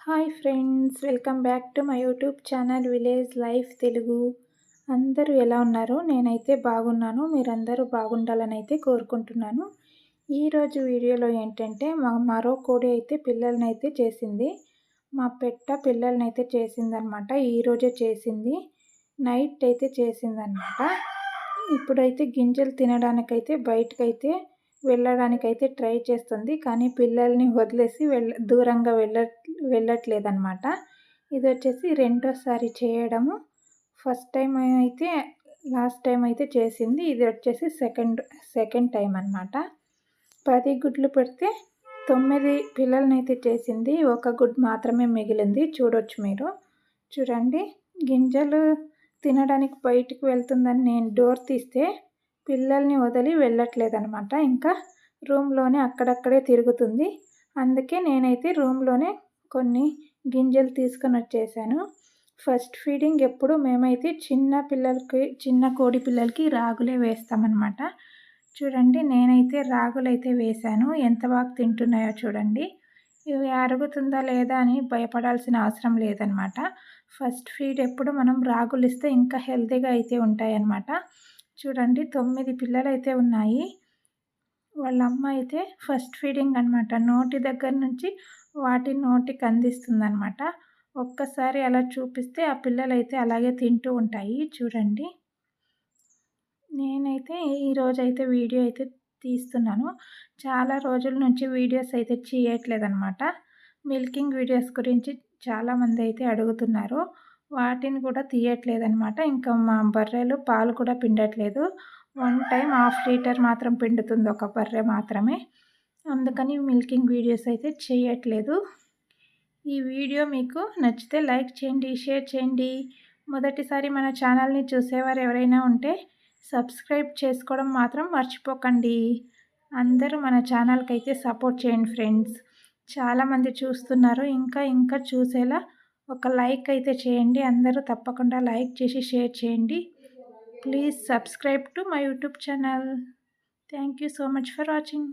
Hi friends, welcome back to my YouTube channel village life Telugu. అందరూ ఎలా ఉన్నారు? నేనైతే బాగున్నాను. మీరందరూ బాగుండాలని అయితే కోరుకుంటున్నాను. ఈరోజు వీడియోలో ఏంటంటే మరో కోడి అయితే పిల్లలనైతే చేసింది. మా పెట్ట పిల్లలనైతే చేసిందనమాట. ఈరోజే చేసింది. నైట్ అయితే చేసిందనమాట. ఇప్పుడైతే గింజలు తినడానికైతే బయటకైతే వెళ్ళడానికైతే ట్రై చేస్తుంది. కానీ పిల్లల్ని వదిలేసి దూరంగా వెళ్ళట్లేదనమాట. ఇది వచ్చేసి రెండోసారి చేయడము. ఫస్ట్ టైం అయితే లాస్ట్ టైం అయితే చేసింది. ఇది వచ్చేసి సెకండ్ టైం అనమాట. 10 గుడ్లు పెడితే 9 పిల్లలనైతే చేసింది. ఒక గుడ్ మాత్రమే మిగిలింది. చూడొచ్చు మీరు. చూడండి, గింజలు తినడానికి బయటికి వెళ్తుందని నేను డోర్ తీస్తే పిల్లల్ని వదిలి వెళ్ళట్లేదనమాట. ఇంకా రూమ్లోనే అక్కడక్కడే తిరుగుతుంది. అందుకే నేనైతే రూమ్లోనే కొన్ని గింజలు తీసుకొని వచ్చేసాను. ఫస్ట్ ఫీడింగ్ ఎప్పుడు మేమైతే చిన్న కోడి పిల్లలకి రాగులే వేస్తామన్నమాట. చూడండి, నేనైతే రాగులైతే వేశాను. ఎంత బాగా తింటున్నాయో చూడండి. ఇవి అరుగుతుందా లేదా అని భయపడాల్సిన అవసరం లేదనమాట. ఫస్ట్ ఫీడ్ ఎప్పుడు మనం రాగులు ఇస్తే ఇంకా హెల్తీగా అయితే ఉంటాయన్నమాట. చూడండి, 9 పిల్లలు అయితే ఉన్నాయి. వాళ్ళ అమ్మ అయితే ఫస్ట్ ఫీడింగ్ అనమాట. నోటి దగ్గర నుంచి వాటి నోటికి అందిస్తుందనమాట. ఒక్కసారి అలా చూపిస్తే ఆ పిల్లలైతే అలాగే తింటూ ఉంటాయి. చూడండి, నేనైతే ఈరోజైతే వీడియో అయితే తీస్తున్నాను. చాలా రోజుల నుంచి వీడియోస్ అయితే చేయట్లేదనమాట. మిల్కింగ్ వీడియోస్ గురించి చాలామంది అయితే అడుగుతున్నారు. వాటిని కూడా తీయట్లేదనమాట. ఇంకా మా బర్రెలు పాలు కూడా పిండట్లేదు. 1 టైం 1/2 లీటర్ మాత్రం పిండుతుంది ఒక బర్రె మాత్రమే. అందుకని మిల్కింగ్ వీడియోస్ అయితే చేయట్లేదు. ఈ వీడియో మీకు నచ్చితే లైక్ చేయండి, షేర్ చేయండి. మొదటిసారి మన ఛానల్ని చూసేవారు ఎవరైనా ఉంటే సబ్స్క్రైబ్ చేసుకోవడం మాత్రం మర్చిపోకండి. అందరూ మన ఛానల్కి అయితే సపోర్ట్ చేయండి ఫ్రెండ్స్. చాలామంది చూస్తున్నారు. ఇంకా చూసేలా ఒక లైక్ అయితే చేయండి. అందరూ తప్పకుండా లైక్ చేసి షేర్ చేయండి. Please subscribe to my YouTube channel. Thank you so much for watching.